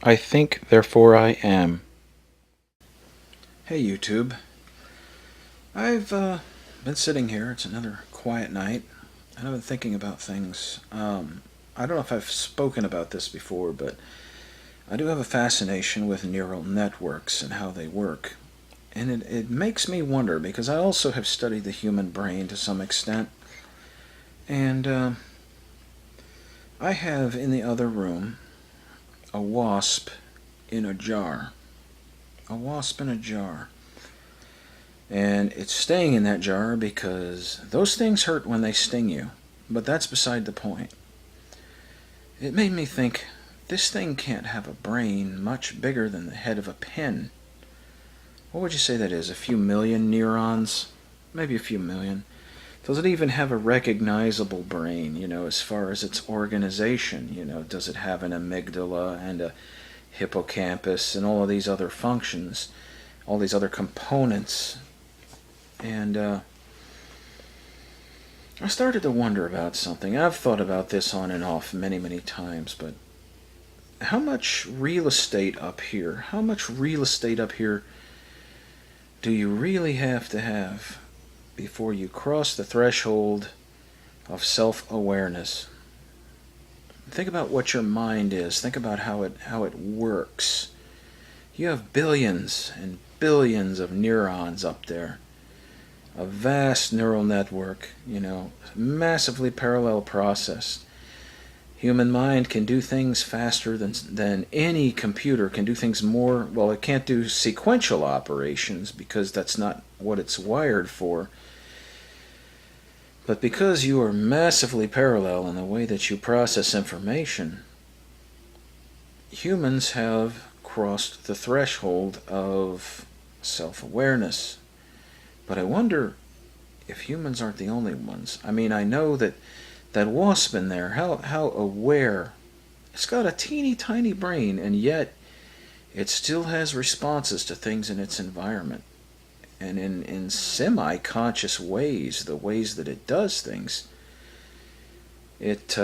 I think, therefore I am. Hey YouTube. I've been sitting here. It's another quiet night, and I've been thinking about things. I don't know if I've spoken about this before, but I do have a fascination with neural networks and how they work. And it makes me wonder because I also have studied the human brain to some extent. And I have in the other room a wasp in a jar. A wasp in a jar. And it's staying in that jar because those things hurt when they sting you. But that's beside the point. It made me think, this thing can't have a brain much bigger than the head of a pin. What would you say that is? A few million neurons? Maybe a few million. Does it even have a recognizable brain, as far as its organization? Does it have an amygdala and a hippocampus and all of these other functions, all these other components? And I started to wonder about something. I've thought about this on and off many, many times, but how much real estate up here, do you really have to have before you cross the threshold of self-awareness? Think about what your mind is. Think about how it works. You have billions and billions of neurons up there. A vast neural network, massively parallel processed. Human mind can do things faster than any computer, can do things more. Well, it can't do sequential operations because that's not what it's wired for. But because you are massively parallel in the way that you process information, humans have crossed the threshold of self-awareness. But I wonder if humans aren't the only ones. I mean, I know that wasp in there, how aware. It's got a teeny tiny brain, and yet it still has responses to things in its environment. And in semi-conscious ways, the ways that it does things, it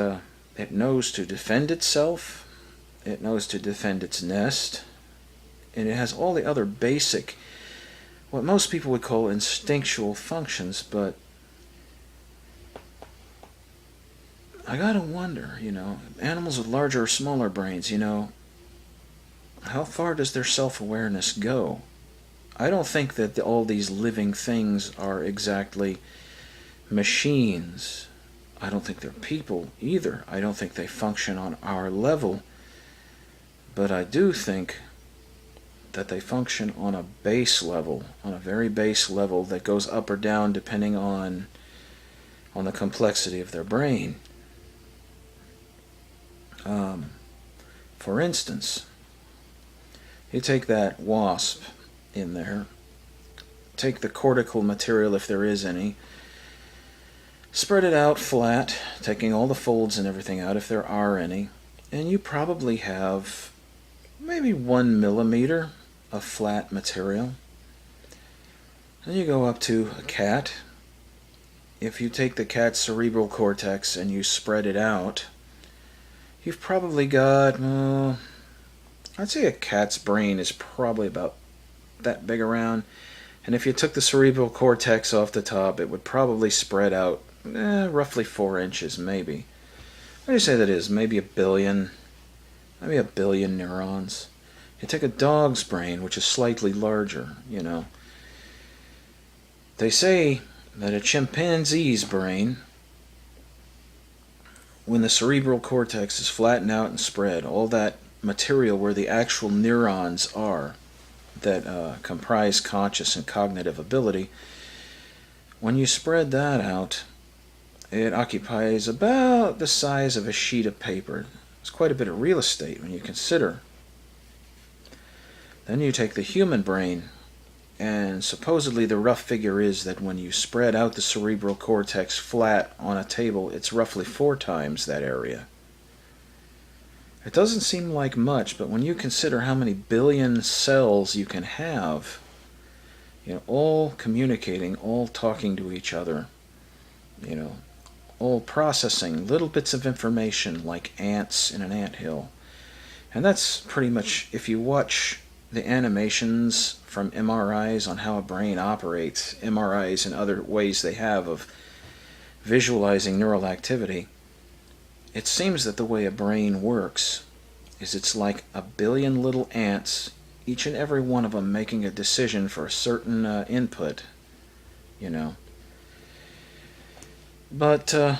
knows to defend itself, it knows to defend its nest, and it has all the other basic, what most people would call instinctual functions. But I gotta wonder, animals with larger or smaller brains, how far does their self-awareness go? I don't think that all these living things are exactly machines. I don't think they're people either. I don't think they function on our level. But I do think that they function on a base level, on a very base level that goes up or down depending on the complexity of their brain. For instance, you take that wasp in there, take the cortical material, if there is any, spread it out flat, taking all the folds and everything out if there are any, and you probably have maybe 1 millimeter of flat material. Then you go up to a cat. If you take the cat's cerebral cortex and you spread it out, you've probably got, I'd say a cat's brain is probably about that big around. And if you took the cerebral cortex off the top, it would probably spread out roughly 4 inches, maybe. What do you say that is? Maybe a billion neurons. You take a dog's brain, which is slightly larger, They say that a chimpanzee's brain, when the cerebral cortex is flattened out and spread, all that material where the actual neurons are that comprise conscious and cognitive ability, when you spread that out, it occupies about the size of a sheet of paper. It's quite a bit of real estate when you consider. Then you take the human brain, and supposedly the rough figure is that when you spread out the cerebral cortex flat on a table, it's roughly 4 times that area. It doesn't seem like much, but when you consider how many billion cells you can have, all communicating, all talking to each other, all processing little bits of information like ants in an anthill, And that's pretty much, if you watch the animations from MRIs on how a brain operates, MRIs and other ways they have of visualizing neural activity, it seems that the way a brain works is it's like a billion little ants, each and every one of them making a decision for a certain input, you know. But I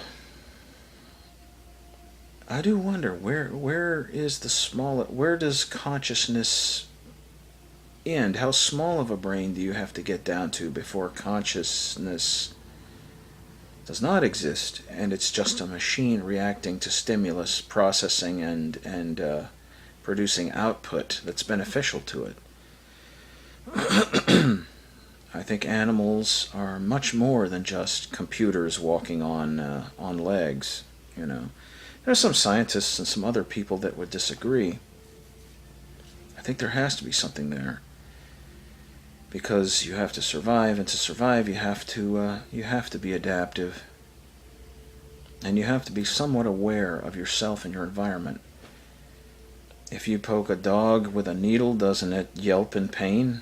do wonder where is the small, where does consciousness end? How small of a brain do you have to get down to before consciousness does not exist and it's just a machine reacting to stimulus, processing and producing output that's beneficial to it? I think animals are much more than just computers walking on legs, you know. There are some scientists and some other people that would disagree. I think there has to be something there, because you have to survive, and to survive you have to be adaptive, and you have to be somewhat aware of yourself and your environment. If you poke a dog with a needle, doesn't it yelp in pain?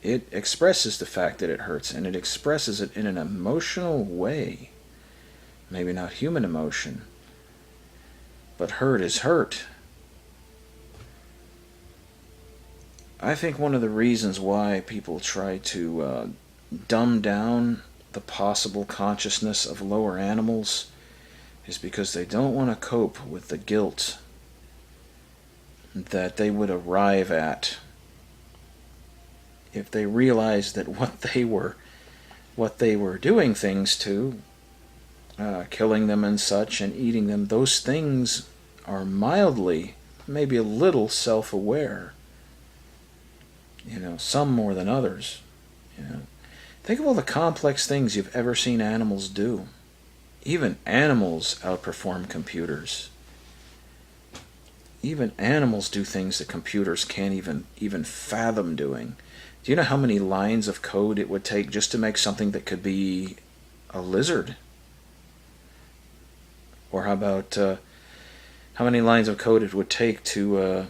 It expresses the fact that it hurts, and it expresses it in an emotional way. Maybe not human emotion, but hurt is hurt. I think one of the reasons why people try to dumb down the possible consciousness of lower animals is because they don't want to cope with the guilt that they would arrive at if they realized that what they were doing things to, killing them and such, and eating them, those things are mildly, maybe a little self-aware. You know, some more than others. You know, think of all the complex things you've ever seen animals do. Even animals outperform computers. Even animals do things that computers can't even fathom doing. Do you know how many lines of code it would take just to make something that could be a lizard? Or how about how many lines of code it would take to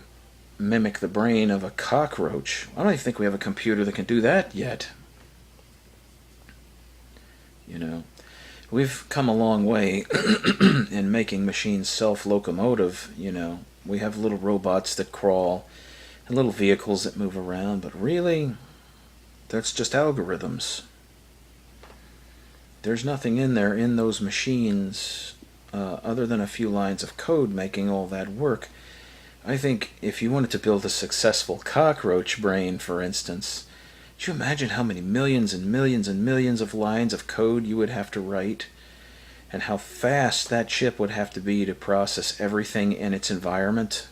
mimic the brain of a cockroach? I don't even think we have a computer that can do that yet. You know, we've come a long way in making machines self-locomotive, you know. We have little robots that crawl and little vehicles that move around, but really, that's just algorithms. There's nothing in there in those machines other than a few lines of code making all that work. I think if you wanted to build a successful cockroach brain, for instance, do you imagine how many millions and millions and millions of lines of code you would have to write? And how fast that chip would have to be to process everything in its environment?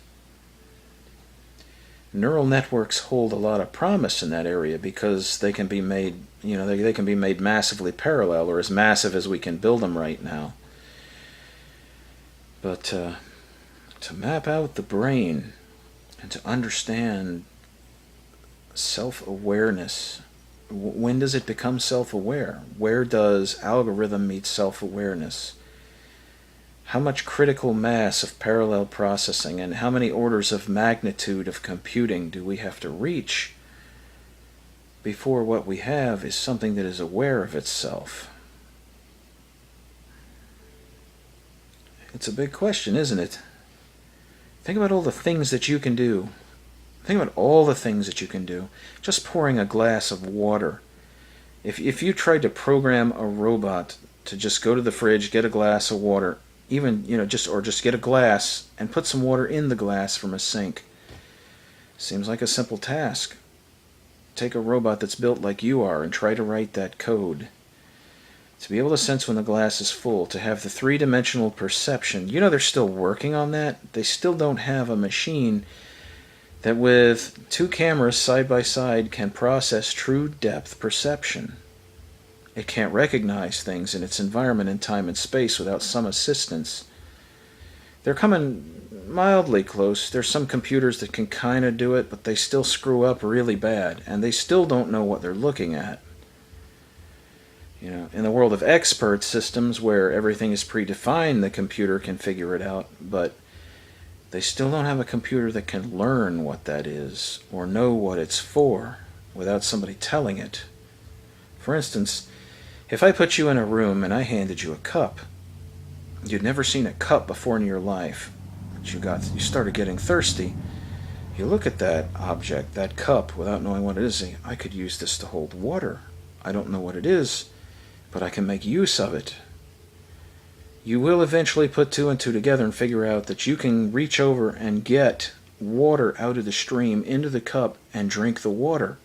Neural networks hold a lot of promise in that area because they can be made, you know, they can be made massively parallel, or as massive as we can build them right now. But to map out the brain and to understand self-awareness, when does it become self-aware? Where does algorithm meet self-awareness? How much critical mass of parallel processing and how many orders of magnitude of computing do we have to reach before what we have is something that is aware of itself? It's a big question, isn't it? Think about all the things that you can do. Think about all the things that you can do. Just pouring a glass of water. If you tried to program a robot to just go to the fridge, get a glass of water, even, you know, just get a glass and put some water in the glass from a sink. Seems like a simple task. Take a robot that's built like you are and try to write that code. To be able to sense when the glass is full, to have the three-dimensional perception. You know, they're still working on that. They still don't have a machine that with two cameras side by side can process true depth perception. It can't recognize things in its environment in time and space without some assistance. They're coming mildly close. There's some computers that can kind of do it, but they still screw up really bad, and they still don't know what they're looking at. You know, in the world of expert systems where everything is predefined, the computer can figure it out, but They still don't have a computer that can learn what that is or know what it's for without somebody telling it. For instance, if I put you in a room and I handed you a cup, you'd never seen a cup before in your life, but you started getting thirsty. You look at that object, that cup, without knowing what it is, and I could use this to hold water. I don't know what it is, but I can make use of it. You will eventually put two and two together and figure out that you can reach over and get water out of the stream into the cup and drink the water.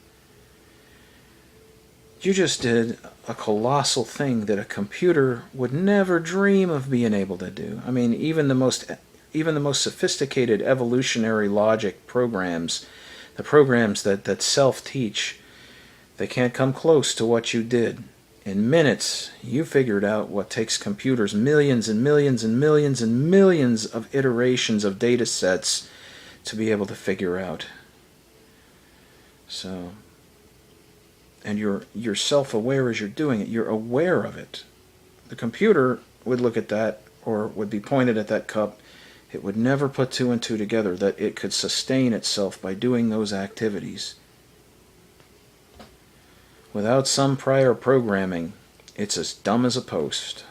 You just did a colossal thing that a computer would never dream of being able to do. I mean, even the most sophisticated evolutionary logic programs, the programs that self-teach, they can't come close to what you did. In minutes, you figured out what takes computers millions and millions and millions and millions of iterations of data sets to be able to figure out. So, and you're self-aware as you're doing it. You're aware of it. The computer would look at that, or would be pointed at that cup. It would never put two and two together that it could sustain itself by doing those activities. Without some prior programming, it's as dumb as a post.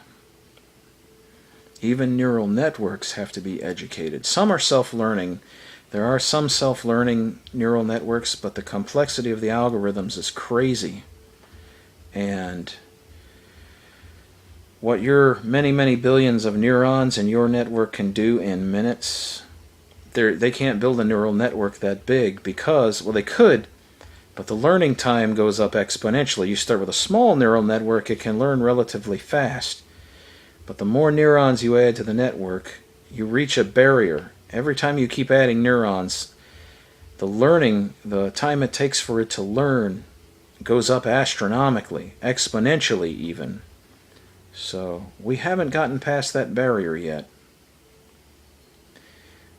Even neural networks have to be educated. Some are self-learning. There are some self-learning neural networks, but the complexity of the algorithms is crazy. And what your many, many billions of neurons in your network can do in minutes, they can't build a neural network that big because, well, they could, but the learning time goes up exponentially. You start with a small neural network, it can learn relatively fast. But the more neurons you add to the network, you reach a barrier. Every time you keep adding neurons, the time it takes for it to learn goes up astronomically, exponentially even. So we haven't gotten past that barrier yet.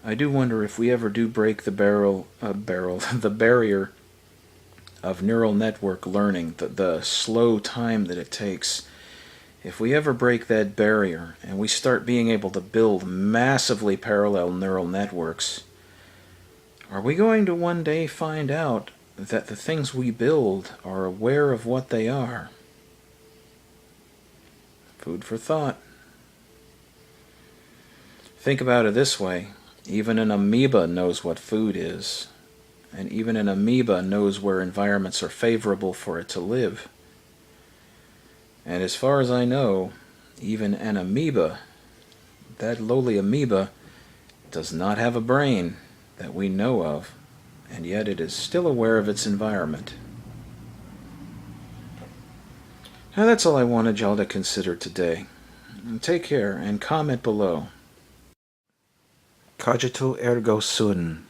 I do wonder if we ever do break the the barrier of neural network learning, the slow time that it takes. If we ever break that barrier and we start being able to build massively parallel neural networks, are we going to one day find out that the things we build are aware of what they are? Food for thought. Think about it this way. Even an amoeba knows what food is. And even an amoeba knows where environments are favorable for it to live. And as far as I know, even an amoeba, that lowly amoeba, does not have a brain that we know of, and yet it is still aware of its environment. Now that's all I wanted y'all to consider today. Take care and comment below. Cogito ergo sum.